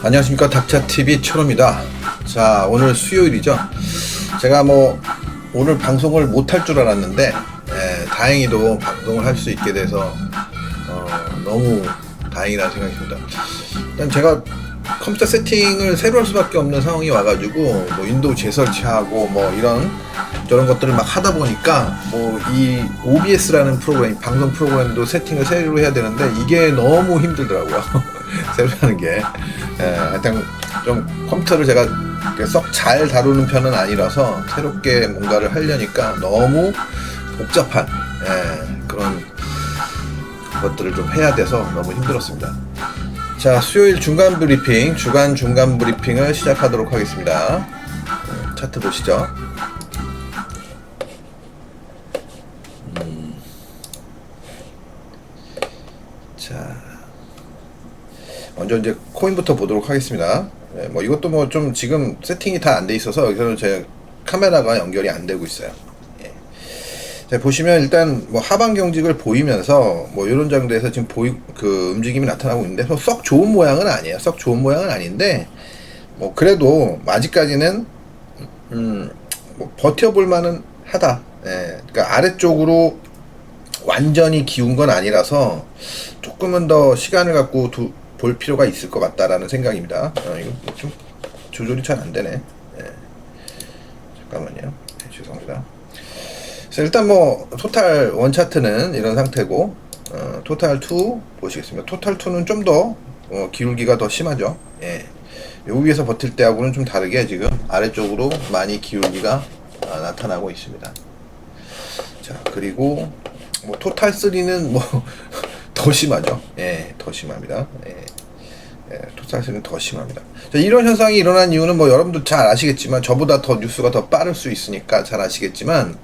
안녕하십니까, 닥차TV 철호입니다. 자, 오늘 수요일이죠. 제가 오늘 방송을 못할 줄 알았는데 다행히도 방송을 할 수 있게 돼서 너무 다행이라는 생각이 듭니다. 일단 제가 컴퓨터 세팅을 새로 할 수밖에 없는 상황이 와가지고 윈도우 재설치하고 이런 저런 것들을 막 하다 보니까 이 OBS라는 프로그램, 방송 프로그램도 세팅을 새로 해야 되는데 이게 너무 힘들더라고요. 새로 하는 게. 하여튼 좀 컴퓨터를 제가 썩 잘 다루는 편은 아니라서 새롭게 뭔가를 하려니까 너무 복잡한 그런 것들을 좀 해야 돼서 너무 힘들었습니다. 자, 수요일 중간 브리핑, 주간 중간 브리핑을 시작하도록 하겠습니다. 차트 보시죠. 자, 먼저 이제 코인부터 보도록 하겠습니다. 이것도 좀 지금 세팅이 다 안 돼 있어서 여기서는 제 카메라가 연결이 안 되고 있어요. 자, 보시면 일단 하방 경직을 보이면서 이런 정도에서 지금 움직임이 나타나고 있는데 썩 좋은 모양은 아니에요. 썩 좋은 모양은 아닌데 그래도 아직까지는 버텨볼 만은 하다. 그러니까 아래쪽으로 완전히 기운 건 아니라서 조금은 더 시간을 갖고 볼 필요가 있을 것 같다라는 생각입니다. 이거 좀 조절이 잘 안 되네. 잠깐만요. 죄송합니다. 그래서 일단 토탈 원 차트는 이런 상태고, 토탈 2 보시겠습니다. 토탈 2는 좀 더 기울기가 더 심하죠. 여기 위에서 버틸 때하고는 좀 다르게 지금 아래쪽으로 많이 기울기가 나타나고 있습니다. 자, 그리고 토탈 3는 더 심하죠. 더 심합니다. 토탈 3는 더 심합니다. 자, 이런 현상이 일어난 이유는 여러분들 잘 아시겠지만, 저보다 더 뉴스가 더 빠를 수 있으니까 잘 아시겠지만,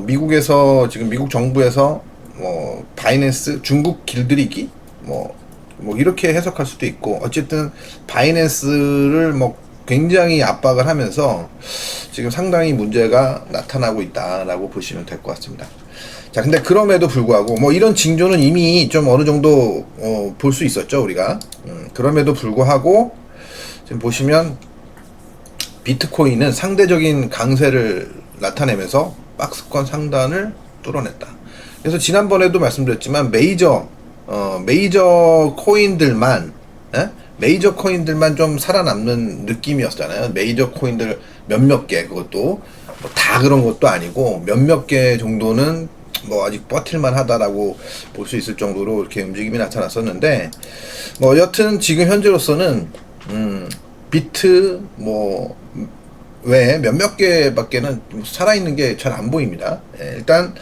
미국에서 지금 미국 정부에서 바이낸스 중국 길들이기 이렇게 해석할 수도 있고, 어쨌든 바이낸스를 굉장히 압박을 하면서 지금 상당히 문제가 나타나고 있다라고 보시면 될 것 같습니다. 자, 근데 그럼에도 불구하고 이런 징조는 이미 좀 어느 정도 볼 수 있었죠, 우리가. 그럼에도 불구하고 지금 보시면 비트코인은 상대적인 강세를 나타내면서 박스권 상단을 뚫어냈다. 그래서 지난번에도 말씀드렸지만 메이저 코인들만 좀 살아남는 느낌이었잖아요. 메이저 코인들 몇몇 개, 그것도 다 그런 것도 아니고 몇몇 개 정도는 아직 버틸만 하다라고 볼 수 있을 정도로 이렇게 움직임이 나타났었는데, 여튼 지금 현재로서는 비트 외에 몇몇 개밖에는 살아있는 게 잘 안 보입니다. 일단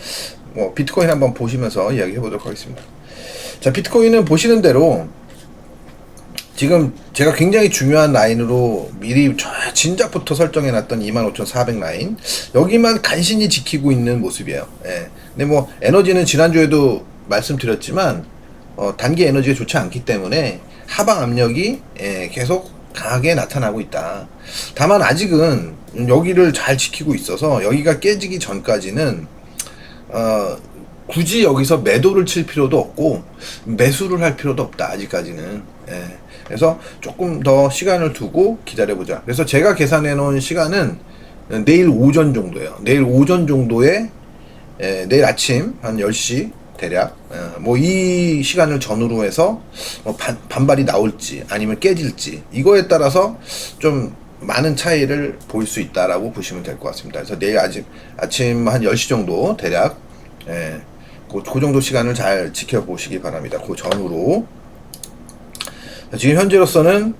비트코인 한번 보시면서 이야기 해보도록 하겠습니다. 자, 비트코인은 보시는 대로 지금 제가 굉장히 중요한 라인으로 미리 진작부터 설정해놨던 25,400 라인, 여기만 간신히 지키고 있는 모습이에요. 근데 에너지는 지난주에도 말씀드렸지만 단기 에너지가 좋지 않기 때문에 하방 압력이 계속 강하게 나타나고 있다. 다만 아직은 여기를 잘 지키고 있어서 여기가 깨지기 전까지는 굳이 여기서 매도를 칠 필요도 없고 매수를 할 필요도 없다, 아직까지는. 그래서 조금 더 시간을 두고 기다려보자. 그래서 제가 계산해 놓은 시간은 내일 오전 정도예요. 내일 오전 정도에 내일 아침 한 10시 대략 이 시간을 전후로 해서 반발이 나올지 아니면 깨질지, 이거에 따라서 좀 많은 차이를 볼 수 있다라고 보시면 될 것 같습니다. 그래서 내일 아침 한 10시 정도 대략 그 정도 시간을 잘 지켜보시기 바랍니다. 그 전후로. 지금 현재로서는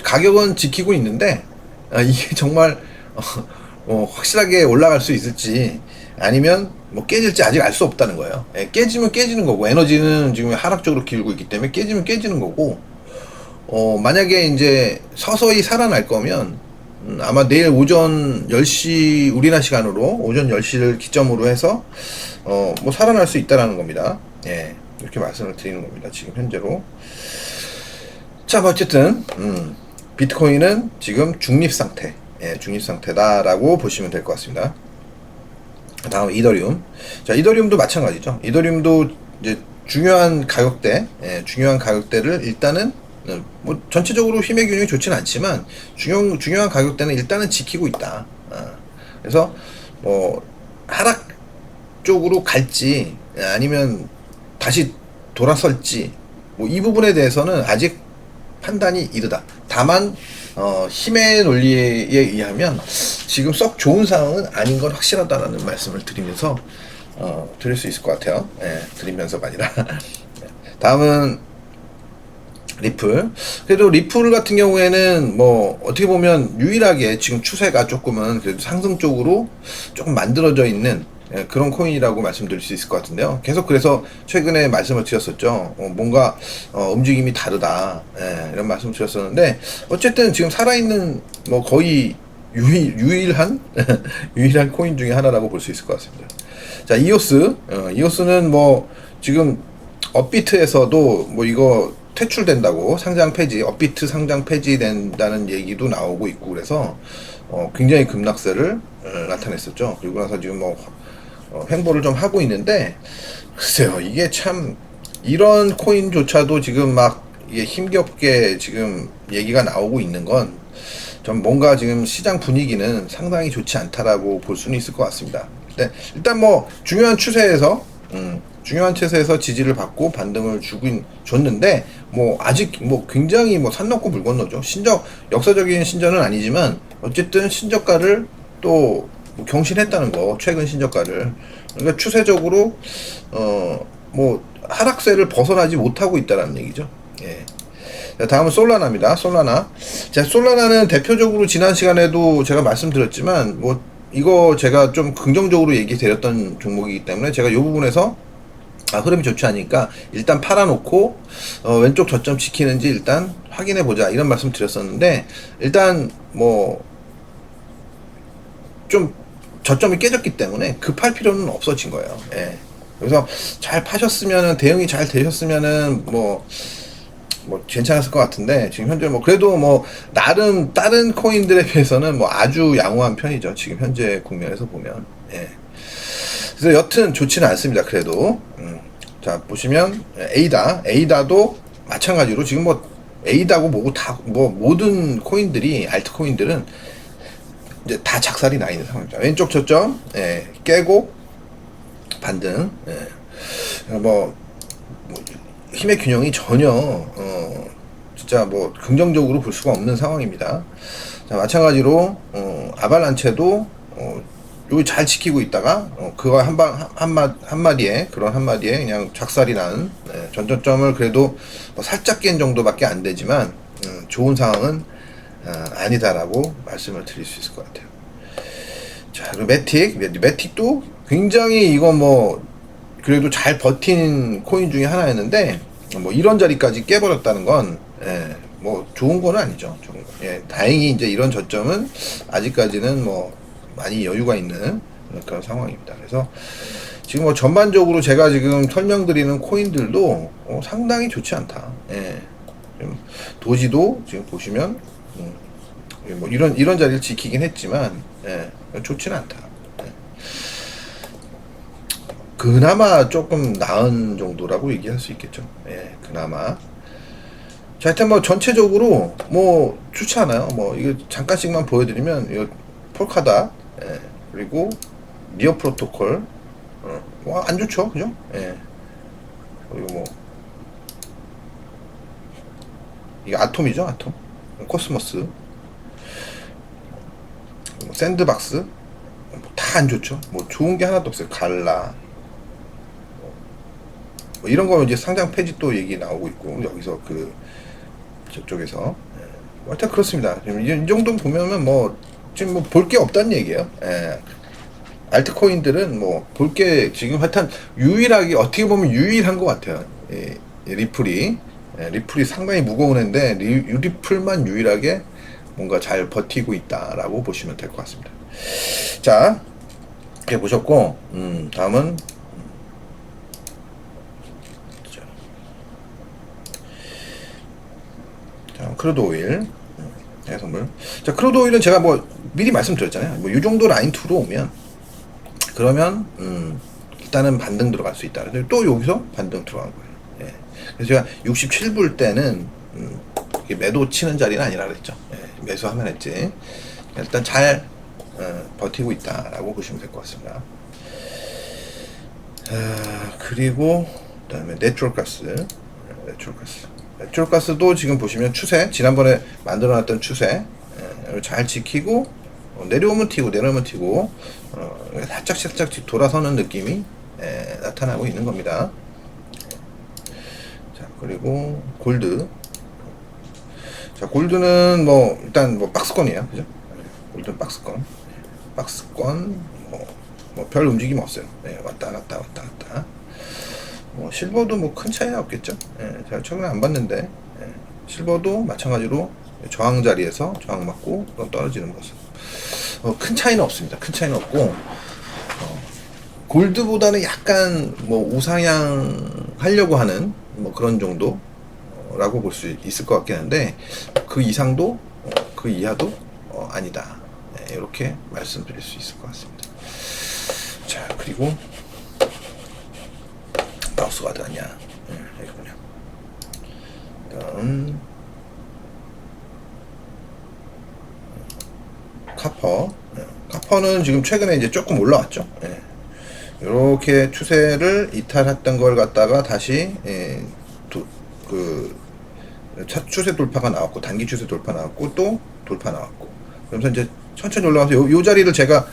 가격은 지키고 있는데 이게 정말 확실하게 올라갈 수 있을지 아니면 깨질지 아직 알 수 없다는 거예요. 깨지면 깨지는 거고, 에너지는 지금 하락적으로 기울고 있기 때문에 깨지면 깨지는 거고, 만약에 이제 서서히 살아날 거면 아마 내일 오전 10시 우리나라 시간으로 오전 10시를 기점으로 해서 뭐 살아날 수 있다라는 겁니다. 예, 이렇게 말씀을 드리는 겁니다. 지금 현재로. 자, 뭐 어쨌든 비트코인은 지금 중립 상태, 예, 중립 상태다라고 보시면 될 것 같습니다. 다음 이더리움. 자, 이더리움도 마찬가지죠. 이더리움도 이제 중요한 가격대, 예, 중요한 가격대를 일단은 뭐 전체적으로 힘의 균형이 좋지는 않지만 중요한 가격대는 일단은 지키고 있다. 그래서 뭐 하락 쪽으로 갈지 아니면 다시 돌아설지 뭐 이 부분에 대해서는 아직 판단이 이르다. 다만 힘의 논리에 의하면 지금 썩 좋은 상황은 아닌 건 확실하다라는 말씀을 드리면서 드릴 수 있을 것 같아요. 예, 드리면서가 아니라. 다음은 리플. 그래도 리플 같은 경우에는 뭐 어떻게 보면 유일하게 지금 추세가 조금은 그래도 상승 쪽으로 조금 만들어져 있는 그런 코인이라고 말씀드릴 수 있을 것 같은데요. 계속 그래서 최근에 말씀을 드렸었죠. 뭔가 움직임이 다르다, 이런 말씀을 드렸었는데 어쨌든 지금 살아있는 뭐 거의 유일한 유일한 코인 중에 하나라고 볼 수 있을 것 같습니다. 자, 이오스. 이오스는 뭐 지금 업비트에서도 뭐 이거 퇴출된다고 상장 폐지, 업비트 상장 폐지된다는 얘기도 나오고 있고 그래서 굉장히 급락세를 나타냈었죠. 그리고 나서 지금 뭐 횡보를 좀 하고 있는데 글쎄요, 이게 참 이런 코인조차도 지금 막 이게 힘겹게 지금 얘기가 나오고 있는 건 좀 뭔가 지금 시장 분위기는 상당히 좋지 않다라고 볼 수는 있을 것 같습니다. 일단 뭐 중요한 추세에서 지지를 받고 반등을 줬는데 뭐 아직 뭐 굉장히 뭐 산 넘고 물 건너죠. 역사적인 신전은 아니지만 어쨌든 신저가를 또 뭐 경신했다는 거, 최근 신저가를. 그러니까 추세적으로 뭐 하락세를 벗어나지 못하고 있다는 얘기죠. 예. 자, 다음은 솔라나입니다. 솔라나. 자, 솔라나는 대표적으로 지난 시간에도 제가 말씀드렸지만 뭐 이거 제가 좀 긍정적으로 얘기 드렸던 종목이기 때문에 제가 이 부분에서 흐름이 좋지 않으니까 일단 팔아놓고 왼쪽 저점 지키는지 일단 확인해 보자 이런 말씀 드렸었는데 일단 뭐 좀 저점이 깨졌기 때문에 급할 필요는 없어진 거예요. 예. 그래서 잘 파셨으면은 대응이 잘 되셨으면은 뭐 괜찮았을 것 같은데 지금 현재 뭐 그래도 뭐 나름 다른 코인들에 비해서는 뭐 아주 양호한 편이죠. 지금 현재 국면에서 보면. 예. 그래서 여튼 좋지는 않습니다. 그래도 자 보시면 에이다도 마찬가지로 지금 뭐 에이다고 뭐고 다 뭐 모든 코인들이 알트 코인들은 이제 다 작살이 나 있는 상황입니다. 왼쪽 저점 깨고 반등. 뭐 힘의 균형이 전혀 진짜 뭐 긍정적으로 볼 수가 없는 상황입니다. 자, 마찬가지로 아발란체도 여기 잘 지키고 있다가 그거 한마디에 그냥 작살이 난 전저점을 그래도 뭐 살짝 깬 정도밖에 안 되지만 좋은 상황은 아니다라고 말씀을 드릴 수 있을 것 같아요. 자, 그리고 매틱도 굉장히 이거 뭐 그래도 잘 버틴 코인 중에 하나였는데 뭐 이런 자리까지 깨버렸다는 건 뭐 좋은 건 아니죠. 다행히 이제 이런 저점은 아직까지는 뭐 많이 여유가 있는 그런 상황입니다. 그래서 지금 뭐 전반적으로 제가 지금 설명드리는 코인들도 상당히 좋지 않다. 도지도 지금 보시면 뭐 이런 자리를 지키긴 했지만 좋지는 않다. 그나마 조금 나은 정도라고 얘기할 수 있겠죠. 그나마. 자, 하여튼 뭐 전체적으로 뭐 좋지 않아요. 뭐 이거 잠깐씩만 보여드리면 이거 폴카다, 그리고 니어 프로토콜, 뭐 안 좋죠, 그죠? 그리고 뭐 이게 아톰이죠, 아톰. 코스모스, 뭐 샌드박스, 다 안 좋죠. 뭐 좋은 게 하나도 없어요. 갈라. 뭐 이런 거 이제 상장 폐지 또 얘기 나오고 있고 여기서 저쪽에서 하여튼 그렇습니다. 이 정도 보면은 뭐 지금 뭐 볼 게 없다는 얘기예요. 알트코인들은 뭐 볼 게 지금 하여튼 유일하게 어떻게 보면 유일한 것 같아요. 리플이 상당히 무거운 애인데 리플만 유일하게 뭔가 잘 버티고 있다라고 보시면 될 것 같습니다. 자, 이렇게 보셨고, 다음은 자, 크루드 오일 해산물. 자, 크루드 오일은 제가 뭐 미리 말씀드렸잖아요. 뭐 이 정도 라인 2로 오면 그러면 일단은 반등 들어갈 수 있다. 근데 또 여기서 반등 들어간 거예요. 예. 그래서 제가 67불 때는 매도 치는 자리는 아니라 그랬죠. 예. 매수하면 했지. 일단 잘 버티고 있다라고 보시면 될 것 같습니다. 그리고 그다음에 내추럴가스. 내추럴가스도 지금 보시면 추세, 지난번에 만들어놨던 추세 잘 지키고 내려오면 튀고 내려오면 튀고 살짝 돌아서는 느낌이 나타나고 있는 겁니다. 자, 그리고 골드. 자, 골드는 뭐 일단 뭐 박스권이에요, 그죠? 골드는 박스권 뭐 별 움직임 없어요. 네, 왔다 갔다. 뭐 실버도 뭐 큰 차이는 없겠죠. 제가 최근에 안 봤는데 실버도 마찬가지로 저항 자리에서 저항 맞고 떨어지는 모습. 큰 차이는 없습니다. 큰 차이는 없고 골드보다는 약간 뭐 우상향 하려고 하는 뭐 그런 정도라고 볼 수 있을 것 같긴 한데 그 이상도 그 이하도 아니다. 이렇게 말씀드릴 수 있을 것 같습니다. 자, 그리고 마우스가 어디 갔냐? 여기군요. 다음 카퍼. 카퍼는 지금 최근에 이제 조금 올라왔죠. 이렇게 추세를 이탈했던 걸 갖다가 다시 첫 추세 돌파가 나왔고 단기 추세 돌파 나왔고 또 돌파 나왔고 그러면서 이제 천천히 올라가서 요 자리를 제가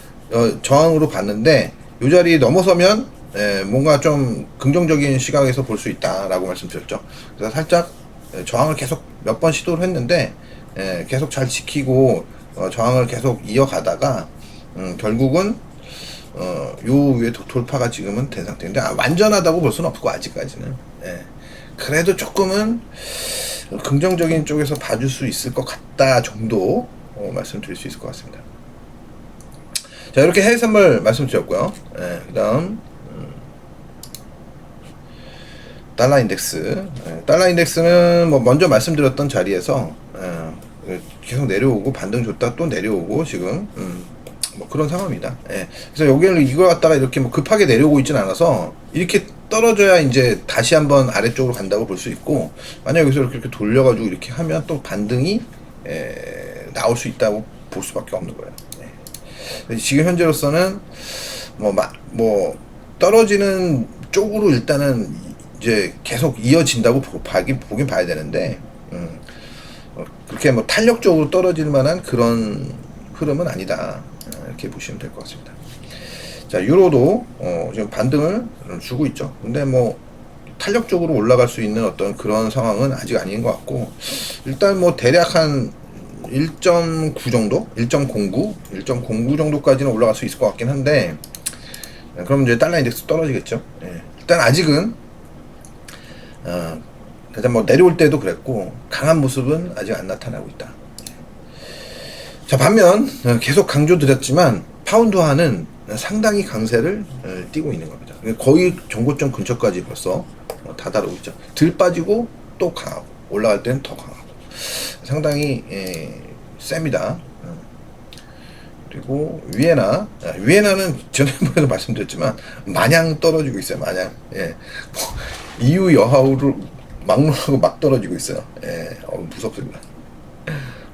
저항으로 봤는데 요 자리 넘어서면 뭔가 좀 긍정적인 시각에서 볼 수 있다라고 말씀드렸죠. 그래서 살짝 저항을 계속 몇 번 시도를 했는데 계속 잘 지키고 저항을 계속 이어가다가 결국은 요 위에 돌파가 지금은 된 상태인데 완전하다고 볼 수는 없고 아직까지는 그래도 조금은 긍정적인 쪽에서 봐줄 수 있을 것 같다 정도 말씀드릴 수 있을 것 같습니다. 자, 이렇게 해외선물 말씀드렸고요. 그 다음 달러 인덱스. 달러 인덱스는 뭐 먼저 말씀드렸던 자리에서 계속 내려오고 반등 줬다 또 내려오고 지금 뭐 그런 상황입니다. 그래서 여기는 이걸 갖다가 이렇게 뭐 급하게 내려오고 있지는 않아서 이렇게 떨어져야 이제 다시 한번 아래쪽으로 간다고 볼 수 있고 만약 여기서 이렇게 돌려가지고 이렇게 하면 또 반등이 나올 수 있다고 볼 수밖에 없는 거예요. 지금 현재로서는 뭐 떨어지는 쪽으로 일단은 이제 계속 이어진다고 보긴 봐야 되는데 그렇게 뭐 탄력적으로 떨어질 만한 그런 흐름은 아니다 이렇게 보시면 될 것 같습니다. 자, 유로도 지금 반등을 주고 있죠. 근데 뭐 탄력적으로 올라갈 수 있는 어떤 그런 상황은 아직 아닌 것 같고 일단 뭐 대략 한 1.9 정도? 1.09 정도까지는 올라갈 수 있을 것 같긴 한데 그럼 이제 달러 인덱스 떨어지겠죠. 일단 아직은 일단 뭐 내려올 때도 그랬고 강한 모습은 아직 안 나타나고 있다. 자, 반면 계속 강조드렸지만 파운드화는 상당히 강세를 띠고 있는 겁니다. 거의 정고점 근처까지 벌써 다다르고 있죠. 들 빠지고 또 강하고 올라갈 때는 더 강하고 상당히 셉니다. 그리고 위에나는 지난번에도 말씀드렸지만 마냥 떨어지고 있어요. 마냥 뭐 EU 여하우를 막론하고 막 떨어지고 있어요. 무섭습니다.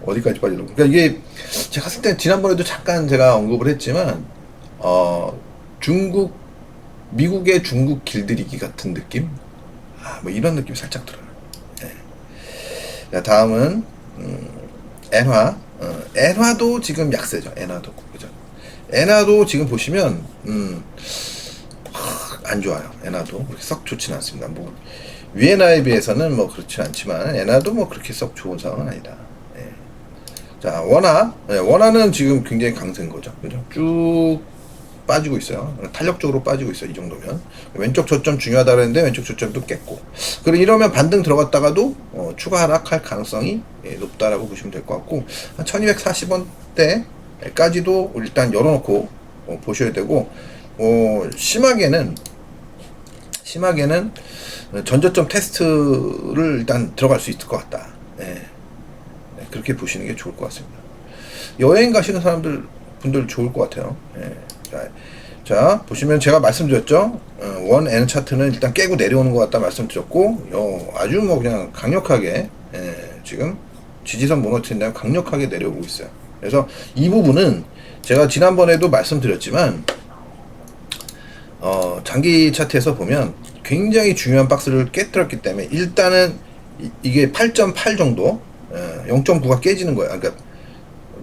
어디까지 빠지려고. 그러니까 이게 제가 봤을 때 지난번에도 잠깐 제가 언급을 했지만 미국의 중국 길들이기 같은 느낌? 뭐 이런 느낌이 살짝 들어요. 자, 다음은 엔화. 엔화도 지금 약세죠. 엔화도 그죠. 엔화도 지금 보시면 안 좋아요. 엔화도 그렇게 썩 좋지는 않습니다. 뭐 위에나에 비해서는 뭐 그렇진 않지만 엔화도 뭐 그렇게 썩 좋은 상황은 아니다. 자, 원화는 지금 굉장히 강세인 거죠. 그죠? 쭉 빠지고 있어요. 탄력적으로 빠지고 있어요. 이 정도면. 왼쪽 저점 중요하다 그랬는데 왼쪽 저점도 깼고. 그리고 이러면 반등 들어갔다가도 추가 하락할 가능성이 높다라고 보시면 될 것 같고, 한 1240원대까지도 일단 열어놓고 보셔야 되고, 심하게는 전저점 테스트를 일단 들어갈 수 있을 것 같다. 그렇게 보시는 게 좋을 것 같습니다. 여행 가시는 분들 좋을 것 같아요. 자, 보시면 제가 말씀드렸죠. 원 N 차트는 일단 깨고 내려오는 것 같다 말씀드렸고, 아주 뭐 그냥 강력하게 지금 지지선 무너뜨린 다음에 강력하게 내려오고 있어요. 그래서 이 부분은 제가 지난번에도 말씀드렸지만, 장기 차트에서 보면 굉장히 중요한 박스를 깨뜨렸기 때문에 일단은 이게 8.8 정도, 0.9가 깨지는 거예요. 그러니까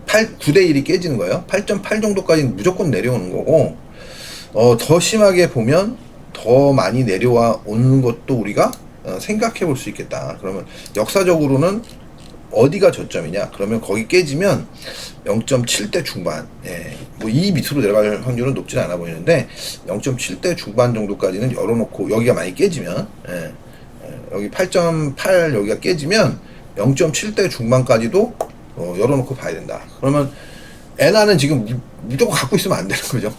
9대1이 깨지는 거예요. 8.8 정도까지는 무조건 내려오는 거고, 더 심하게 보면 더 많이 내려와 오는 것도 우리가 생각해 볼 수 있겠다. 그러면 역사적으로는 어디가 저점이냐? 그러면 거기 깨지면 0.7대 중반, 뭐 이 밑으로 내려갈 확률은 높지는 않아 보이는데 0.7대 중반 정도까지는 열어놓고, 여기가 많이 깨지면, 여기 8.8 여기가 깨지면 0.7대 중반까지도 열어놓고 봐야 된다. 그러면 엔화는 지금 무조건 갖고 있으면 안 되는 거죠.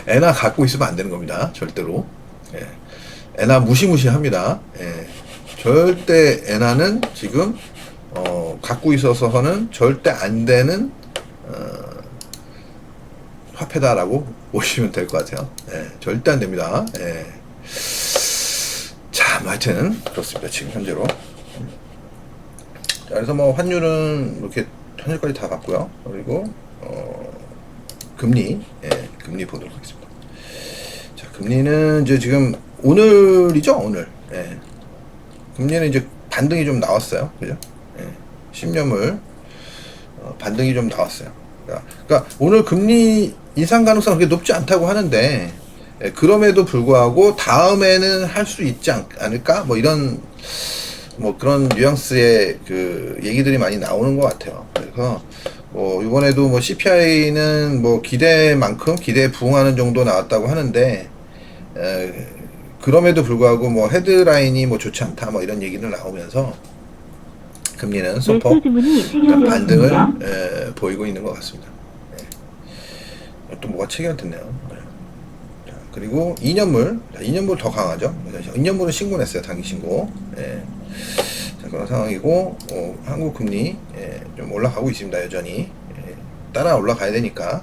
엔화 갖고 있으면 안 되는 겁니다. 절대로. 엔화 무시무시합니다. 절대 엔화는 지금 갖고 있어서는 절대 안 되는 화폐다라고 보시면 될 것 같아요. 절대 안 됩니다. 자, 뭐 하여튼 그렇습니다. 지금 현재로. 자, 그래서 뭐 환율은 이렇게 현재까지 다 봤고요. 그리고 금리, 금리 보도록 하겠습니다. 자, 금리는 이제 지금 오늘이죠, 오늘. 금리는 이제 반등이 좀 나왔어요, 그죠? 10년물 반등이 좀 나왔어요. 그러니까 오늘 금리 인상 가능성 그렇게 높지 않다고 하는데, 그럼에도 불구하고 다음에는 할 수 있지 않을까? 뭐 이런 뭐 그런 뉘앙스의 그 얘기들이 많이 나오는 것 같아요. 그래서 뭐 이번에도 뭐 CPI는 뭐 기대만큼 기대에 부응하는 정도 나왔다고 하는데, 그럼에도 불구하고 뭐 헤드라인이 뭐 좋지 않다 뭐 이런 얘기들 나오면서 금리는 소폭 반등을 보이고 있는 것 같습니다. 또 뭐가 체결됐네요. 자, 그리고 2년물, 2년물 더 강하죠. 2년물은 신고냈어요, 단기 신고. 자, 그런 상황이고, 한국 금리 좀 올라가고 있습니다, 여전히. 따라 올라가야 되니까.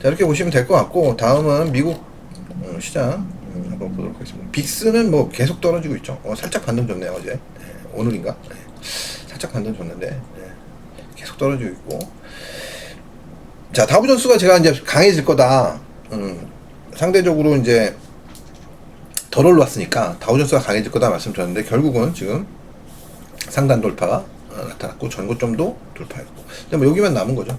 자, 이렇게 보시면 될 것 같고, 다음은 미국 시장 한번 보도록 하겠습니다. 빅스는 뭐 계속 떨어지고 있죠. 살짝 반등 줬네요, 어제. 오늘인가? 살짝 반등 줬는데 계속 떨어지고 있고. 자, 다우존스가 제가 이제 강해질 거다. 상대적으로 이제 덜 올랐으니까 다우존스가 강해질 거다 말씀드렸는데, 결국은 지금 상단 돌파가 나타났고 전고점도 돌파했고, 뭐 여기만 남은 거죠.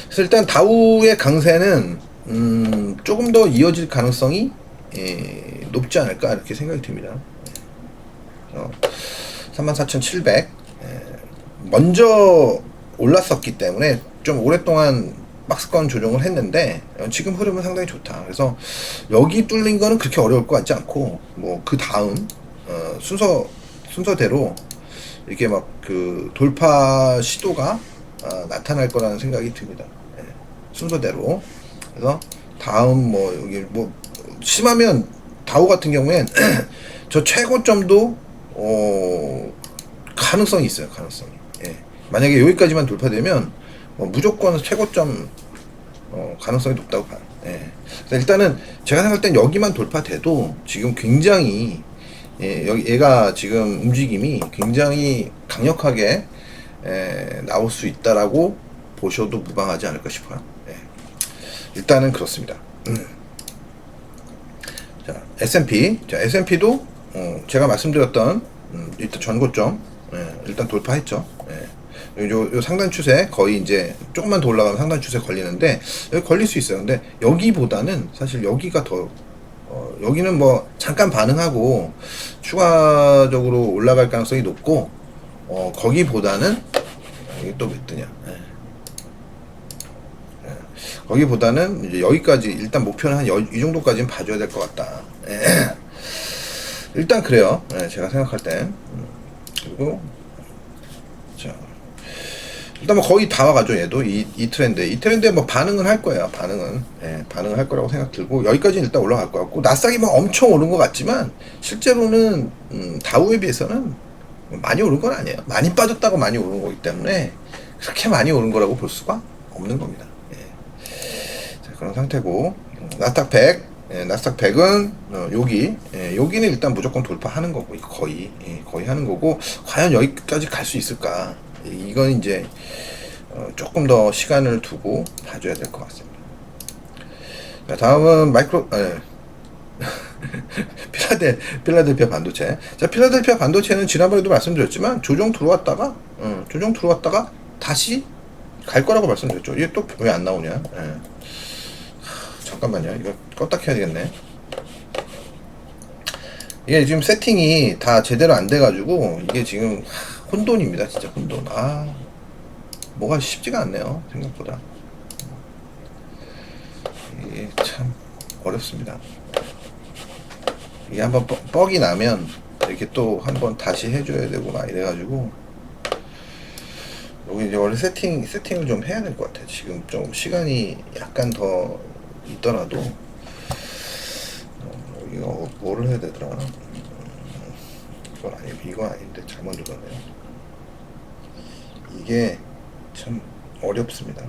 그래서 일단 다우의 강세는 조금 더 이어질 가능성이 높지 않을까 이렇게 생각이 듭니다. 34,700 먼저 올랐었기 때문에 좀 오랫동안 박스권 조정을 했는데, 지금 흐름은 상당히 좋다. 그래서 여기 뚫린 거는 그렇게 어려울 것 같지 않고, 뭐 그 다음 순서대로 이렇게 막 그 돌파 시도가 나타날 거라는 생각이 듭니다. 순서대로. 그래서 다음 뭐 여기 뭐 심하면 다우 같은 경우엔 저 최고점도 가능성이 있어요. 가능성이. 만약에 여기까지만 돌파되면 무조건 최고점 가능성이 높다고 봐요. 그래서 일단은 제가 생각할 땐 여기만 돌파돼도 지금 굉장히 여기 얘가 지금 움직임이 굉장히 강력하게 나올 수 있다라고 보셔도 무방하지 않을까 싶어요. 일단은 그렇습니다. 자, S&P. 자, S&P도 제가 말씀드렸던 일단 전고점 일단 돌파했죠. 요 상단 추세 거의 이제 조금만 더 올라가면 상단 추세 걸리는데, 여기 걸릴 수 있어요. 근데 여기보다는 사실 여기가 더 여기는 뭐 잠깐 반응하고 추가적으로 올라갈 가능성이 높고, 거기보다는 이게 또 몇 뜨냐? 거기보다는 이제 여기까지 일단 목표는 한 이 정도까지는 봐줘야 될 것 같다. 일단 그래요. 예, 제가 생각할 땐. 그리고 자, 일단 뭐 거의 다 와가죠. 얘도 이 트렌드에 뭐 반응은 할 거예요. 반응을 할 거라고 생각 들고 여기까지는 일단 올라갈 것 같고 나스닥이 뭐 엄청 오른 것 같지만 실제로는 다우에 비해서는 많이 오른 건 아니에요. 많이 빠졌다고 많이 오른 거기 때문에 그렇게 많이 오른 거라고 볼 수가 없는 겁니다. 예. 자, 그런 상태고 나스닥 100, 나스닥 100은 여기는 일단 무조건 돌파하는 거고 거의 하는 거고 과연 여기까지 갈 수 있을까? 이건 이제 조금 더 시간을 두고 봐줘야 될 것 같습니다. 자, 다음은 필라델피아 반도체. 자, 필라델피아 반도체는 지난번에도 말씀드렸지만 조정 들어왔다가 다시 갈 거라고 말씀드렸죠. 이게 또 왜 안 나오냐? 잠깐만요. 이거 껐다 켜야 되겠네. 이게 지금 세팅이 다 제대로 안 돼가지고 이게 지금 혼돈입니다. 진짜 혼돈. 뭐가 쉽지가 않네요. 생각보다. 이게 참 어렵습니다. 이게 한번 뻑이 나면 이렇게 또 한번 다시 해줘야 되고 막 이래가지고 여기 이제 원래 세팅을 좀 해야 될 것 같아요. 지금 좀 시간이 약간 더 있더라도 이거 뭐를 해야 되더라? 이건 아닌데 잘못 눌렀네요. 이게 참 어렵습니다.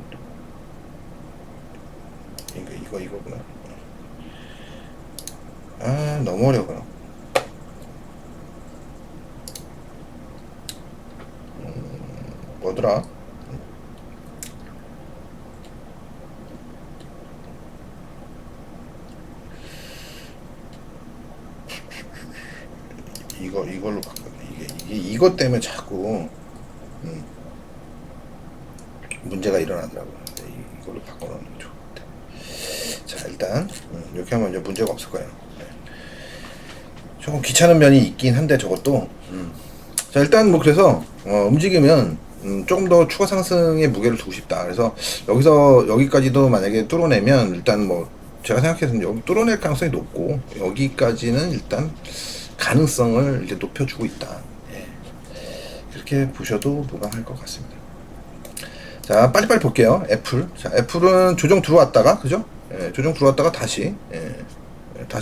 이거구나. 너무 어려워요. 뭐더라? 이걸로 바꿨네. 이것 때문에 자꾸 문제가 일어나더라고요. 이걸로 바꿔놓는 게 좋을 것 같아요. 자, 일단 이렇게 하면 이제 문제가 없을 거예요. 네. 조금 귀찮은 면이 있긴 한데 저것도 자, 일단 뭐 그래서 움직이면 조금 더 추가 상승의 무게를 두고 싶다. 그래서 여기까지도 만약에 뚫어내면 일단 뭐 제가 생각해서는 여기 뚫어낼 가능성이 높고 여기까지는 일단 가능성을 이제 높여주고 있다. 예. 그렇게 보셔도 무방할 것 같습니다. 자, 빨리빨리 볼게요. 애플은 조정 들어왔다가, 그죠? 예, 조정 들어왔다가 다시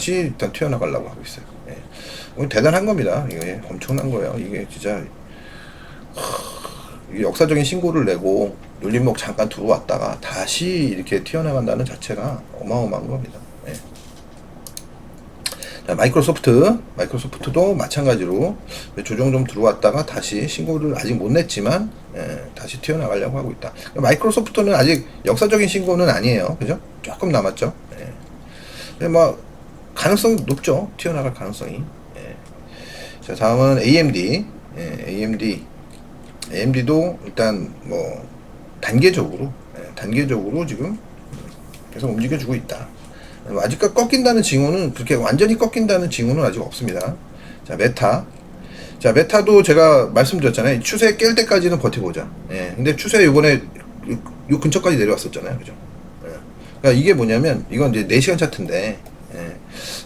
일단 튀어나가려고 하고 있어요. 예. 대단한 겁니다. 이게 엄청난 거예요. 이게 진짜, 이게 역사적인 신고를 내고, 눌림목 잠깐 들어왔다가 다시 이렇게 튀어나간다는 자체가 어마어마한 겁니다. 예. 자, 마이크로소프트도 마찬가지로 조정 좀 들어왔다가 다시 신고를 아직 못 냈지만 다시 튀어나가려고 하고 있다. 마이크로소프트는 아직 역사적인 신고는 아니에요. 그죠? 조금 남았죠. 근데 뭐 가능성 높죠. 튀어나갈 가능성이. 자, 다음은 AMD. AMD도 일단 뭐 단계적으로 지금 계속 움직여주고 있다. 아직까지 꺾인다는 징후는 그렇게 완전히 꺾인다는 징후는 아직 없습니다. 자, 메타도 제가 말씀드렸잖아요. 추세 깰 때까지는 버텨보자. 근데 추세 요번에 요 근처까지 내려왔었잖아요. 그죠? 그러니까 이게 뭐냐면 이건 이제 4시간 차트인데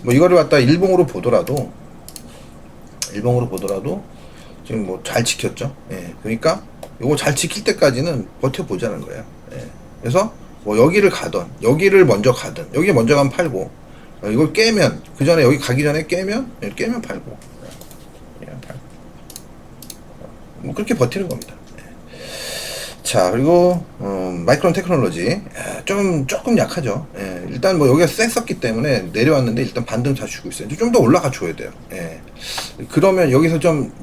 뭐 이거를 갖다 일봉으로 보더라도 지금 뭐 잘 지켰죠. 그러니까 요거 잘 지킬 때까지는 버텨보자는 거예요. 그래서 뭐 여기를 먼저 가든 여기 먼저 가면 팔고 이걸 깨면 그 전에 여기 가기 전에 깨면 팔고 뭐 그렇게 버티는 겁니다. 자, 그리고 마이크론 테크놀로지 조금 약하죠. 일단 뭐 여기가 셌었기 때문에 내려왔는데 일단 반등 잘 주고 있어요. 좀 더 올라가 줘야 돼요. 그러면 여기서 좀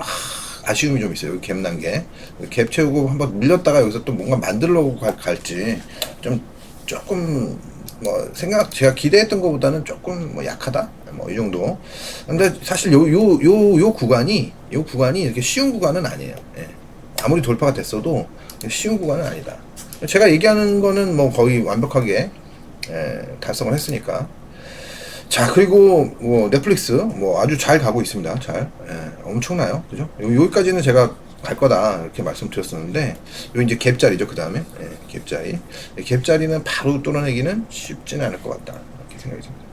아쉬움이 좀 있어요. 여기 갭 난 게. 갭 채우고 한번 밀렸다가 여기서 또 뭔가 만들려고 갈지 좀 조금 뭐 제가 기대했던 것보다는 조금 뭐 약하다. 뭐 이 정도. 근데 사실 요 구간이 이렇게 쉬운 구간은 아니에요. 아무리 돌파가 됐어도 쉬운 구간은 아니다. 제가 얘기하는 거는 뭐 거의 완벽하게 달성을 했으니까. 자, 그리고 뭐 넷플릭스 뭐 아주 잘 가고 있습니다. 엄청나요, 그죠? 여기까지는 제가 갈 거다 이렇게 말씀드렸었는데 요 이제 갭자리죠. 그 다음에 갭자리는 바로 뚫어내기는 쉽지는 않을 것 같다 이렇게 생각이 듭니다.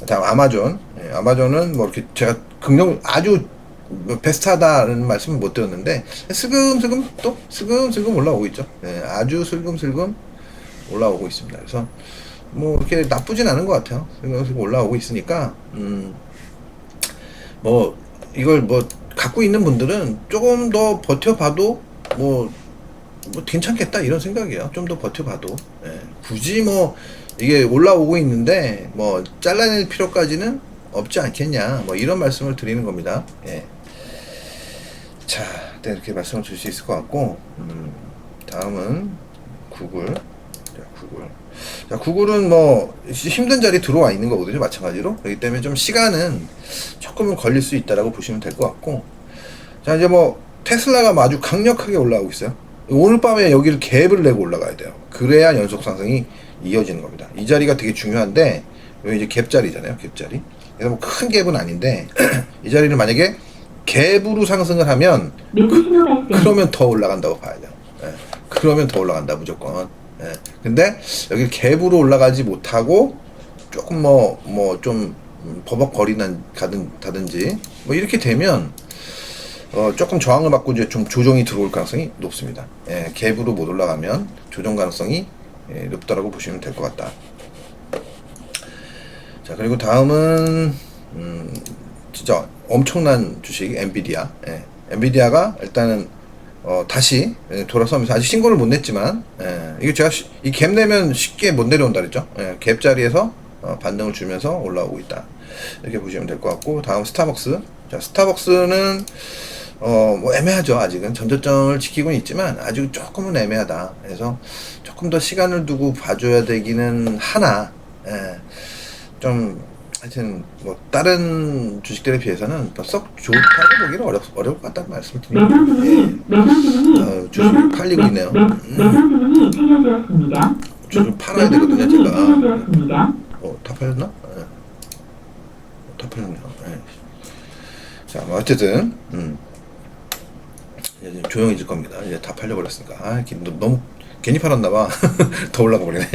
다음 아마존은 뭐 이렇게 제가 아주 베스트하다는 말씀은 못 드렸는데 슬금슬금 또 슬금슬금 올라오고 있죠. 예, 아주 슬금슬금 올라오고 있습니다. 그래서 뭐 이렇게 나쁘진 않은 것 같아요. 슬금슬금 올라오고 있으니까 뭐 이걸 뭐 갖고 있는 분들은 조금 더 버텨봐도 뭐 괜찮겠다 이런 생각이에요. 좀 더 버텨봐도 굳이 뭐 이게 올라오고 있는데 뭐 잘라낼 필요까지는 없지 않겠냐 뭐 이런 말씀을 드리는 겁니다. 자, 네, 이렇게 말씀을 드릴 수 있을 것 같고 다음은 구글. 자, 구글은 뭐 힘든 자리 들어와 있는 거거든요. 마찬가지로. 그렇기 때문에 좀 시간은 조금은 걸릴 수 있다라고 보시면 될 것 같고. 자, 이제 뭐 테슬라가 뭐 아주 강력하게 올라오고 있어요. 오늘 밤에 여기를 갭을 내고 올라가야 돼요. 그래야 연속 상승이 이어지는 겁니다. 이 자리가 되게 중요한데 여기 이제 갭 자리잖아요. 갭 자리. 그래서 뭐 큰 갭은 아닌데 이 자리를 만약에 갭으로 상승을 하면 그러면 더 올라간다고 봐야 돼요. 그러면 더 올라간다 무조건. 근데 여기 갭으로 올라가지 못하고 조금 좀 버벅거리다든지 뭐 이렇게 되면 조금 저항을 받고 이제 좀 조정이 들어올 가능성이 높습니다. 갭으로 못 올라가면 조정 가능성이 높다라고 보시면 될 것 같다. 자, 그리고 다음은 진짜 엄청난 주식 엔비디아. 엔비디아가 일단은 다시 돌아서면서 아직 신고를 못 냈지만 이게 제가 이 갭 내면 쉽게 못 내려온다 그랬죠. 갭 자리에서 반등을 주면서 올라오고 있다. 이렇게 보시면 될 것 같고, 다음 스타벅스. 자, 스타벅스는 뭐 애매하죠. 아직은 전저점을 지키고는 있지만 아직 조금은 애매하다. 그래서 조금 더 시간을 두고 봐줘야 되기는 하나, 좀 하여튼 뭐 다른 주식들에 비해서는 썩 좋다고 보기는 어려울 것 같다는 말씀을 드립니다. 주식이 팔리고 있네요. 주식 팔아야 되거든요, 제가. 다 팔렸나? 다 팔렸네요. 자, 뭐 어쨌든 이제 조용해질 겁니다. 이제 다 팔려버렸으니까. 너무 괜히 팔았나봐. 더 올라가 버리네.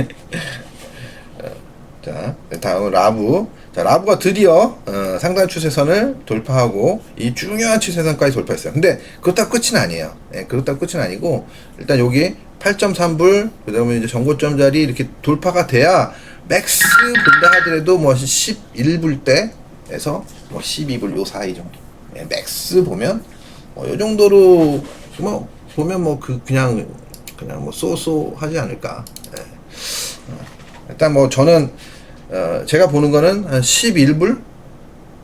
자, 다음은 라부. 자, 라부가 드디어 상단 추세선을 돌파하고 이 중요한 추세선까지 돌파했어요. 근데 그렇다고 끝은 아니에요. 그렇다고 끝은 아니고 일단 여기 8.3불 그다음에 이제 정고점 자리 이렇게 돌파가 돼야 맥스 본다 하더라도 뭐 11불대에서 뭐 12불 요 사이 정도. 맥스 보면 요 정도로 뭐 보면 뭐 그냥 뭐 쏘쏘 하지 않을까. 일단 뭐 저는 제가 보는 거는 한 11불에서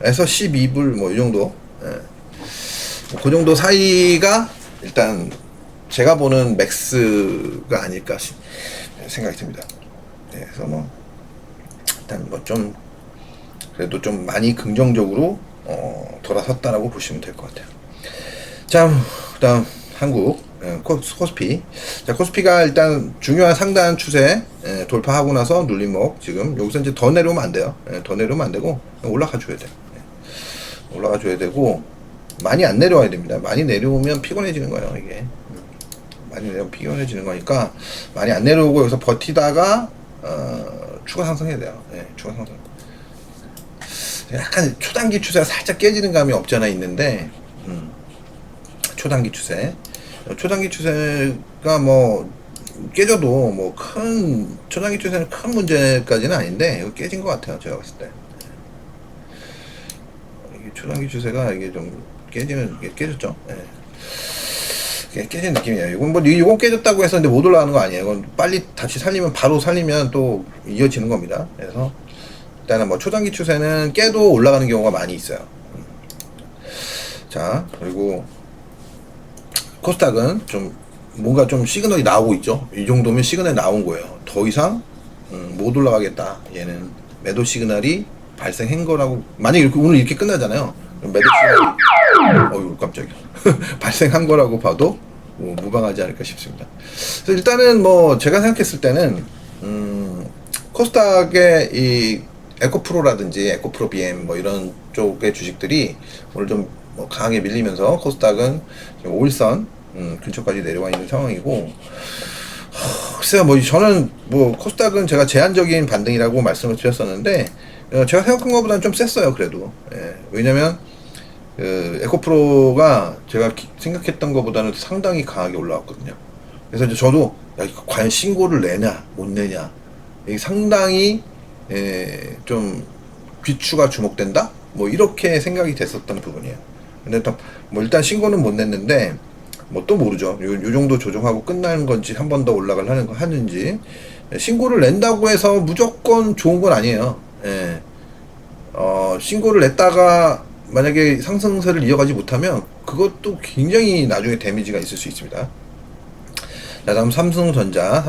12불 뭐 이 정도. 그 정도 사이가 일단 제가 보는 맥스가 아닐까 생각이 듭니다. 그래서 뭐 일단 뭐 좀 그래도 좀 많이 긍정적으로 돌아섰다라고 보시면 될 것 같아요. 자, 그다음 한국 코스피. 자, 코스피가 일단 중요한 상단 추세 돌파하고 나서 눌림목 지금 여기서 이제 더 내려오면 안 돼요. 더 내려오면 안 되고 올라가 줘야 돼요. 올라가 줘야 되고 많이 안 내려와야 됩니다. 많이 내려오면 피곤해지는 거예요, 이게. 많이 내려오면 피곤해지는 거니까 많이 안 내려오고 여기서 버티다가 추가 상승해야 돼요. 추가 상승. 약간 초단기 추세가 살짝 깨지는 감이 없지 않아 있는데 초단기 추세가 뭐 깨져도 뭐 큰 초단기 추세는 큰 문제까지는 아닌데 이거 깨진 것 같아요, 제가 봤을 때. 이게 초단기 추세가 이게 좀 깨졌죠. 깨진 느낌이에요. 이건 깨졌다고 해서 근데 못 올라가는 거 아니에요. 이건 빨리 다시 바로 살리면 또 이어지는 겁니다. 그래서 일단은 뭐 초단기 추세는 깨도 올라가는 경우가 많이 있어요. 자, 그리고 코스닥은 좀 뭔가 좀 시그널이 나오고 있죠. 이 정도면 시그널이 나온 거예요. 더 이상 못 올라가겠다. 얘는 매도 시그널이 발생한 거라고. 만약에 오늘 이렇게 끝나잖아요. 매도 시그널이 어휴 깜짝이야. 발생한 거라고 봐도 뭐 무방하지 않을까 싶습니다. 그래서 일단은 뭐 제가 생각했을 때는 코스닥의 이 에코프로라든지 에코프로 BM 뭐 이런 쪽의 주식들이 오늘 좀 뭐 강하게 밀리면서 코스닥은 5일선 근처까지 내려와 있는 상황이고, 글쎄요, 뭐 저는 뭐 코스닥은 제가 제한적인 반등이라고 말씀을 드렸었는데 제가 생각한 것보다는 좀 셌어요. 그래도 왜냐면 에코프로가 제가 생각했던 것보다는 상당히 강하게 올라왔거든요. 그래서 이제 저도 야, 이거 과연 신고를 내냐 못 내냐, 이게 상당히 좀 귀추가 주목된다 뭐 이렇게 생각이 됐었던 부분이에요. 근데 또 뭐 일단 신고는 못 냈는데 뭐 또 모르죠. 요 정도 조정하고 끝나는 건지 한 번 더 올라갈 하는지. 신고를 낸다고 해서 무조건 좋은 건 아니에요. 신고를 냈다가 만약에 상승세를 이어가지 못하면 그것도 굉장히 나중에 데미지가 있을 수 있습니다. 자, 다음 삼성전자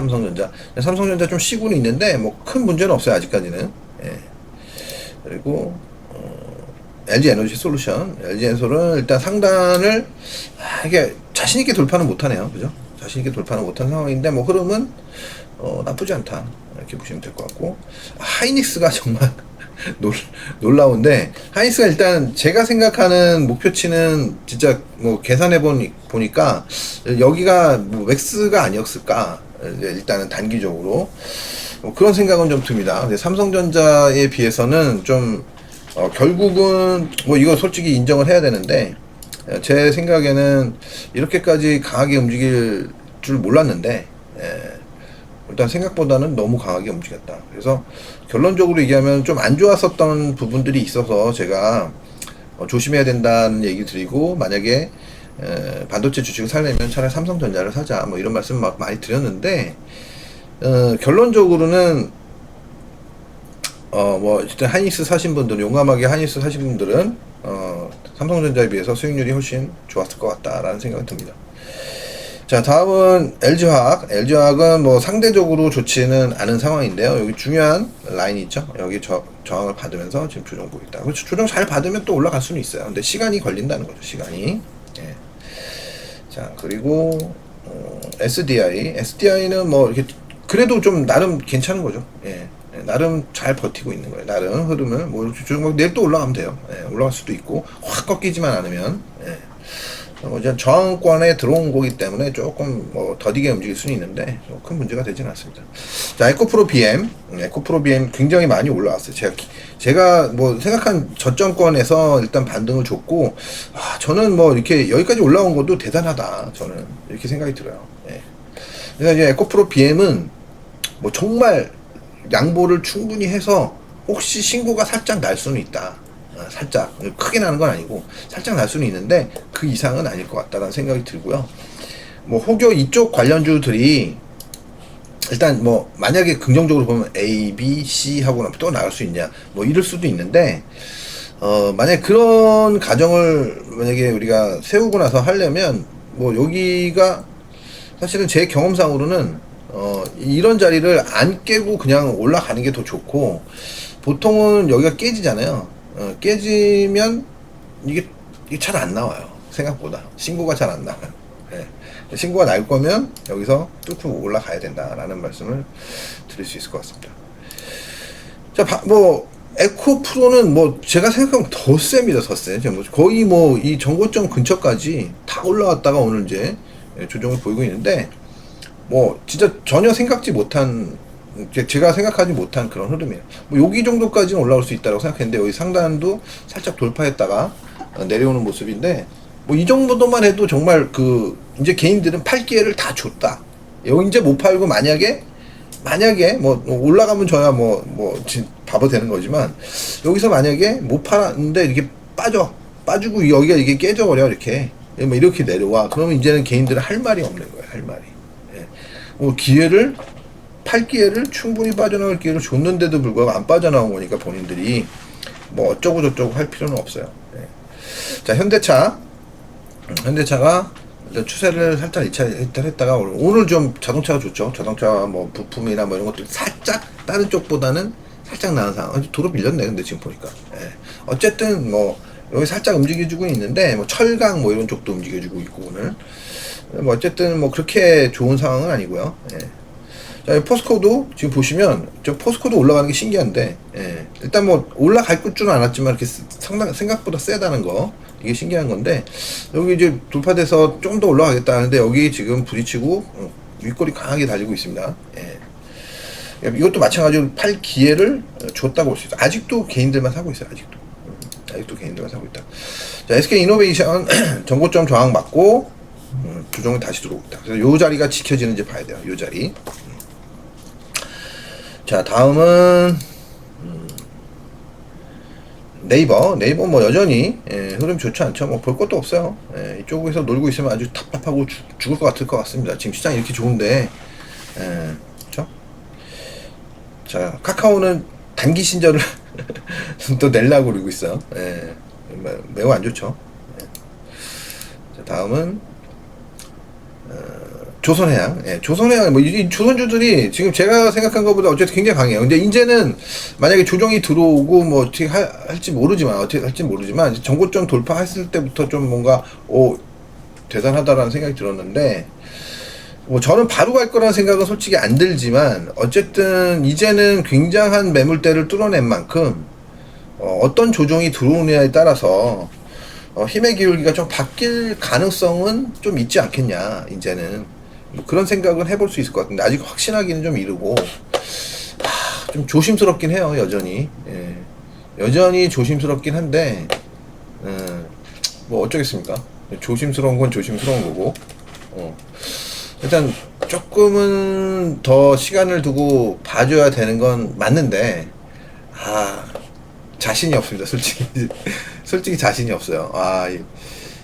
좀 쉬고는 있는데 뭐 큰 문제는 없어요 아직까지는. 그리고 LG 에너지 솔루션, LG 에너지는 일단 상단을 이게 자신 있게 돌파는 못하네요, 그죠? 자신 있게 돌파는 못한 상황인데 뭐 흐름은 나쁘지 않다 이렇게 보시면 될 것 같고, 하이닉스가 정말 놀라운데, 하이닉스가 일단 제가 생각하는 목표치는 진짜 뭐 계산해 보니까 여기가 뭐 맥스가 아니었을까, 일단은 단기적으로 그런 생각은 좀 듭니다. 근데 삼성전자에 비해서는 좀 결국은 뭐 이거 솔직히 인정을 해야 되는데, 제 생각에는 이렇게까지 강하게 움직일 줄 몰랐는데 일단 생각보다는 너무 강하게 움직였다. 그래서 결론적으로 얘기하면 좀 안 좋았었던 부분들이 있어서 제가 조심해야 된다는 얘기 드리고, 만약에 반도체 주식을 살려면 차라리 삼성전자를 사자 뭐 이런 말씀 막 많이 드렸는데, 결론적으로는 뭐 일단 하이닉스 사신 분들, 용감하게 하이닉스 사신 분들은 삼성전자에 비해서 수익률이 훨씬 좋았을 것 같다라는 생각이 듭니다. 자, 다음은 LG화학. LG화학은 뭐 상대적으로 좋지는 않은 상황인데요. 여기 중요한 라인이 있죠. 여기 저항을 받으면서 지금 조정 보고 있다. 그렇죠. 조정 잘 받으면 또 올라갈 수는 있어요. 근데 시간이 걸린다는 거죠. 시간이. 자, 그리고 SDI는 뭐 이렇게 그래도 좀 나름 괜찮은 거죠. 나름 잘 버티고 있는 거예요. 나름 흐름을 뭐 이렇게 조정 내일 또 올라가면 돼요. 올라갈 수도 있고 확 꺾이지만 않으면. 이제 저항권에 들어온 거기 때문에 조금 뭐 더디게 움직일 수는 있는데 큰 문제가 되지는 않습니다. 자, 에코프로 BM 굉장히 많이 올라왔어요. 제가 뭐 생각한 저점권에서 일단 반등을 줬고, 저는 뭐 이렇게 여기까지 올라온 것도 대단하다, 저는 이렇게 생각이 들어요. 그래서 이제 에코프로 BM은 뭐 정말 양보를 충분히 해서 혹시 신고가 살짝 날 수는 있다. 살짝 크게 나는 건 아니고 살짝 날 수는 있는데 그 이상은 아닐 것 같다라는 생각이 들고요. 뭐 혹여 이쪽 관련주들이 일단 뭐 만약에 긍정적으로 보면 A, B, C 하고 또 나갈 수 있냐 뭐 이럴 수도 있는데, 만약 그런 가정을 만약에 우리가 세우고 나서 하려면 뭐 여기가 사실은 제 경험상으로는 이런 자리를 안 깨고 그냥 올라가는 게 더 좋고, 보통은 여기가 깨지잖아요. 깨지면 이게 잘 안 나와요. 생각보다 신고가 잘 안 나와요. 신고가 날 거면 여기서 뚫고 올라가야 된다라는 말씀을 드릴 수 있을 것 같습니다. 자, 뭐 에코프로는 뭐 제가 생각하면 더 셉니다. 더 세. 거의 뭐 이 전고점 근처까지 다 올라왔다가 오늘 이제 조정을 보이고 있는데, 뭐 진짜 전혀 생각지 못한, 제가 생각하지 못한 그런 흐름이에요. 뭐 여기 정도까지는 올라올 수 있다고 생각했는데 여기 상단도 살짝 돌파했다가 내려오는 모습인데, 뭐 이 정도만 해도 정말 이제 개인들은 팔 기회를 다 줬다. 여기 이제 못 팔고 만약에 뭐 올라가면 저야 뭐 바보 되는 거지만, 여기서 만약에 못 팔았는데 이렇게 빠지고 여기가 이게 깨져버려 이렇게 뭐 이렇게 내려와, 그러면 이제는 개인들은 할 말이 없는 거예요. 할 말이. 뭐 팔 기회를 충분히 빠져나올 기회를 줬는데도 불구하고 안 빠져나온 거니까 본인들이 뭐 어쩌고 저쩌고 할 필요는 없어요. 자, 현대차가 추세를 살짝 이탈했다가 오늘 좀 자동차가 좋죠. 자동차 뭐 부품이나 뭐 이런 것들 살짝 다른 쪽보다는 살짝 나은 상황. 도로 밀렸네 근데 지금 보니까. 어쨌든 뭐 여기 살짝 움직여주고 있는데, 뭐 철강 뭐 이런 쪽도 움직여주고 있고 오늘 뭐 어쨌든 뭐 그렇게 좋은 상황은 아니고요. 자, 포스코도 지금 보시면 저 포스코도 올라가는 게 신기한데, 일단 뭐 올라갈 줄은 알았지만 이렇게 생각보다 세다는 거, 이게 신기한 건데, 여기 이제 돌파돼서 좀 더 올라가겠다 하는데 여기 지금 부딪히고 윗골이 강하게 달리고 있습니다. 이것도 마찬가지로 팔 기회를 줬다고 볼 수 있어요. 아직도 개인들만 사고 있어요. 아직도 개인들만 사고 있다. 자, SK이노베이션 전고점 저항 맞고 조정이 다시 들어오고 있다. 그래서 요 자리가 지켜지는지 봐야 돼요. 요 자리. 자, 다음은 네이버 뭐 여전히 흐름 좋지 않죠. 뭐 볼 것도 없어요. 이쪽에서 놀고 있으면 아주 답답하고 죽을 것 같을 것 같습니다. 지금 시장이 이렇게 좋은데, 그렇죠? 자, 카카오는 단기 신저를 또 내려고 그러고 있어요. 매우 안 좋죠. 자, 다음은 조선해양. 조선해양, 뭐, 이 조선주들이 지금 제가 생각한 것보다 어쨌든 굉장히 강해요. 근데 이제는 만약에 조정이 들어오고 뭐 어떻게 할지 모르지만, 어떻게 할지 모르지만, 전고점 돌파했을 때부터 좀 뭔가, 대단하다라는 생각이 들었는데, 뭐 저는 바로 갈 거라는 생각은 솔직히 안 들지만, 어쨌든 이제는 굉장한 매물대를 뚫어낸 만큼, 어떤 조정이 들어오느냐에 따라서, 힘의 기울기가 좀 바뀔 가능성은 좀 있지 않겠냐, 이제는. 뭐 그런 생각을 해볼 수 있을 것 같은데, 아직 확신하기는 좀 이르고, 좀 조심스럽긴 해요, 여전히. 여전히 조심스럽긴 한데, 뭐 어쩌겠습니까? 조심스러운 건 조심스러운 거고, 일단 조금은 더 시간을 두고 봐줘야 되는 건 맞는데, 자신이 없습니다, 솔직히. 솔직히 자신이 없어요.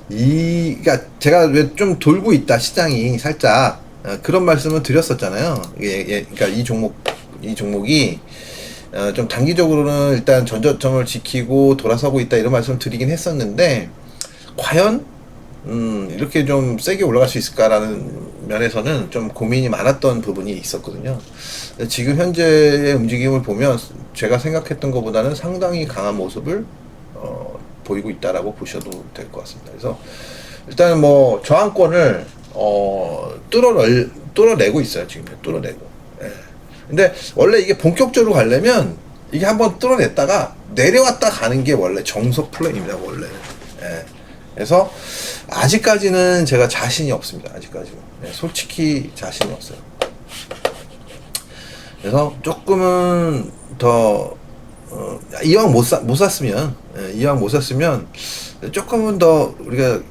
그러니까 제가 왜 좀 돌고 있다, 시장이 살짝, 그런 말씀을 드렸었잖아요. 그러니까 이 종목이, 좀 단기적으로는 일단 전저점을 지키고 돌아서고 있다, 이런 말씀을 드리긴 했었는데, 과연, 이렇게 좀 세게 올라갈 수 있을까라는 면에서는 좀 고민이 많았던 부분이 있었거든요. 지금 현재의 움직임을 보면 제가 생각했던 것보다는 상당히 강한 모습을 보이고 있다라고 보셔도 될 것 같습니다. 그래서 일단은 뭐 저항권을 뚫어내고 있어요. 지금 뚫어내고. 근데 원래 이게 본격적으로 가려면 이게 한번 뚫어냈다가 내려왔다 가는 게 원래 정석 플랜입니다. 원래는. 그래서 아직까지는 제가 자신이 없습니다. 아직까지는. 솔직히 자신이 없어요. 그래서 조금은 더 이왕 못 샀으면 조금은 더 우리가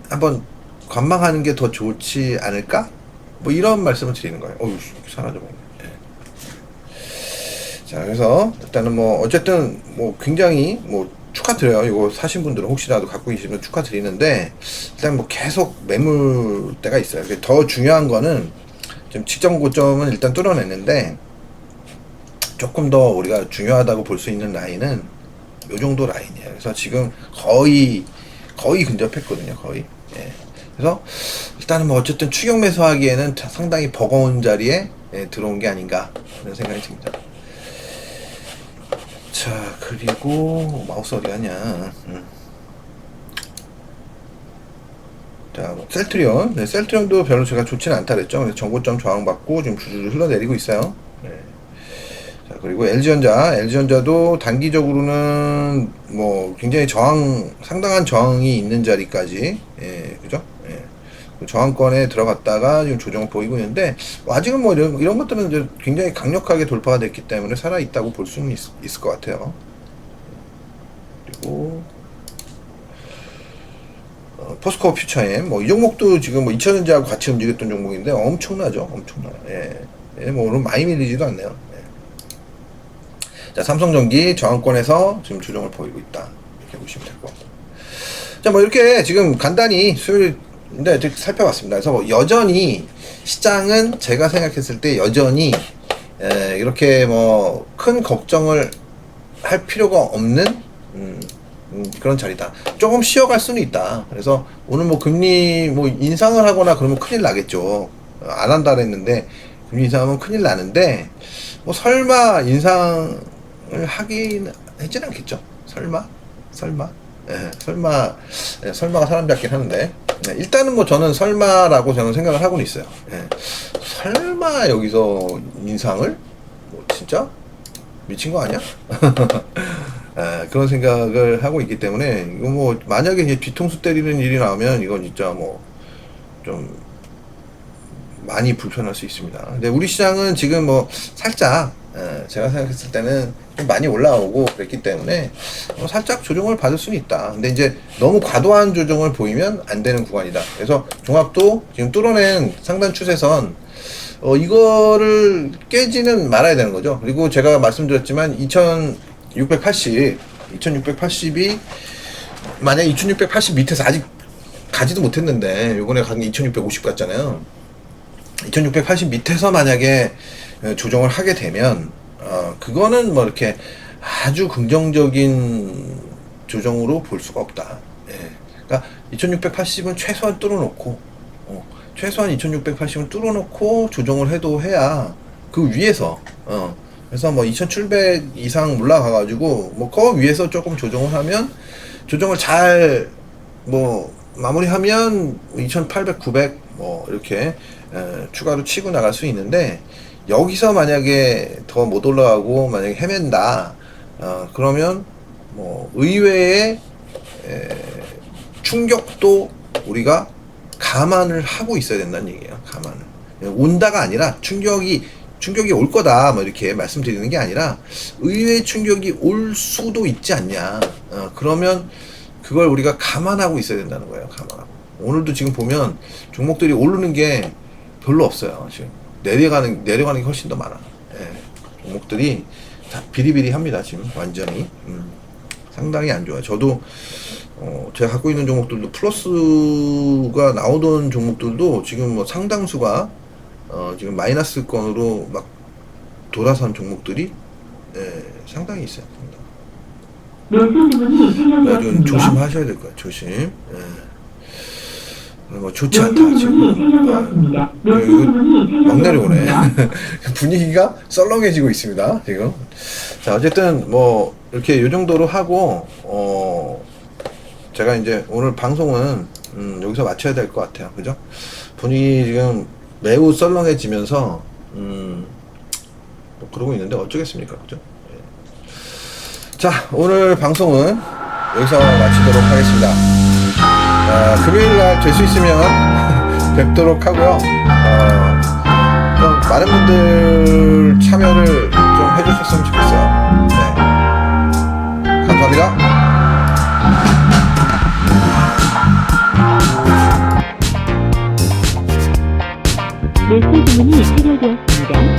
한번 관망하는 게 더 좋지 않을까? 뭐 이런 말씀을 드리는 거예요. 사라져버렸네. 자, 그래서 일단은 뭐 어쨌든 뭐 굉장히 뭐 축하드려요. 이거 사신 분들은 혹시라도 갖고 계시면 축하드리는데, 일단 뭐 계속 매물대가 있어요. 더 중요한 거는 지금 직전 고점은 일단 뚫어냈는데, 조금 더 우리가 중요하다고 볼 수 있는 라인은 요 정도 라인이에요. 그래서 지금 거의 근접했거든요. 거의. 그래서 일단은 뭐 어쨌든 추격 매수하기에는 상당히 버거운 자리에 들어온 게 아닌가 그런 생각이 듭니다. 자, 그리고 마우스 어디 가냐? 자, 셀트리온. 셀트리온도 별로 제가 좋지는 않다 그랬죠. 그래서 정고점 저항받고 지금 주주를 흘러내리고 있어요. 자, 그리고 LG전자도 단기적으로는 뭐 굉장히 상당한 저항이 있는 자리까지, 그죠? 저항권에 들어갔다가 지금 조정을 보이고 있는데, 아직은 뭐 이런 것들은 이제 굉장히 강력하게 돌파가 됐기 때문에 살아있다고 볼 수는 있을 것 같아요. 그리고, 포스코 퓨처엠, 뭐 이 종목도 지금 뭐 2000년제하고 같이 움직였던 종목인데 엄청나죠? 엄청나요. 뭐 오늘 많이 밀리지도 않네요. 자, 삼성전기 저항권에서 지금 조정을 보이고 있다. 이렇게 보시면 될 것 같고. 자, 뭐 이렇게 지금 간단히 수요일인데 살펴봤습니다. 그래서 뭐 여전히 시장은 제가 생각했을 때 여전히 이렇게 뭐 큰 걱정을 할 필요가 없는 그런 자리다. 조금 쉬어갈 수는 있다. 그래서 오늘 뭐 금리 뭐 인상을 하거나 그러면 큰일 나겠죠. 안 한다 그랬는데 금리 인상하면 큰일 나는데, 뭐 설마 인상을 하진 않겠죠. 설마가 사람 잡긴 하는데, 일단은 뭐 저는 설마라고 저는 생각을 하고는 있어요. 설마 여기서 인상을? 뭐 진짜? 미친 거 아니야? 그런 생각을 하고 있기 때문에, 이거 뭐 만약에 이제 뒤통수 때리는 일이 나오면 이건 진짜 뭐 좀 많이 불편할 수 있습니다. 근데 우리 시장은 지금 뭐 살짝 제가 생각했을 때는 좀 많이 올라오고 그랬기 때문에 살짝 조정을 받을 수는 있다. 근데 이제 너무 과도한 조정을 보이면 안 되는 구간이다. 그래서 종합도 지금 뚫어낸 상단 추세선 이거를 깨지는 말아야 되는 거죠. 그리고 제가 말씀드렸지만 2680이 만약 2680 밑에서 아직 가지도 못했는데 요번에 간 게 2650 갔잖아요. 2680 밑에서 만약에 조정을 하게 되면 그거는 뭐 이렇게 아주 긍정적인 조정으로 볼 수가 없다. 예. 그러니까 2680은 최소한 뚫어놓고 최소한 2680은 뚫어놓고 조정을 해도 해야 그 위에서 그래서 뭐 2700 이상 올라가가지고 뭐 그 위에서 조금 조정을 하면 조정을 잘 뭐 마무리하면 2800, 900 뭐 이렇게 추가로 치고 나갈 수 있는데 여기서 만약에 더 못 올라가고 만약에 헤맨다 그러면 뭐 의외의 충격도 우리가 감안을 하고 있어야 된다는 얘기예요. 감안을 온다가 아니라 충격이 올 거다 뭐 이렇게 말씀드리는 게 아니라 의외의 충격이 올 수도 있지 않냐. 그러면 그걸 우리가 감안하고 있어야 된다는 거예요. 감안하고. 오늘도 지금 보면 종목들이 오르는 게 별로 없어요. 지금 내려가는 게 훨씬 더 많아. 예. 종목들이 다 비리비리합니다. 지금 완전히 상당히 안 좋아요. 저도 제가 갖고 있는 종목들도 플러스가 나오던 종목들도 지금 뭐 상당수가 지금 마이너스권으로 막 돌아선 종목들이 상당히 있어요. 좀 조심하셔야 될 거예요. 조심. 뭐 좋지 않다 지금. 막 내려오네. 분위기가 썰렁해지고 있습니다 지금. 자 어쨌든 뭐 이렇게 요 정도로 하고 제가 이제 오늘 방송은 여기서 마쳐야 될 것 같아요. 그죠? 분위기 지금 매우 썰렁해지면서 뭐 그러고 있는데 어쩌겠습니까? 그죠? 자 오늘 방송은 여기서 마치도록 하겠습니다. 금요일날 될 수 있으면 뵙도록 하고요. 좀 많은 분들 참여를 좀 해주셨으면 좋겠어요. 네. 감사합니다. 매수 주문이 체결되었습니다.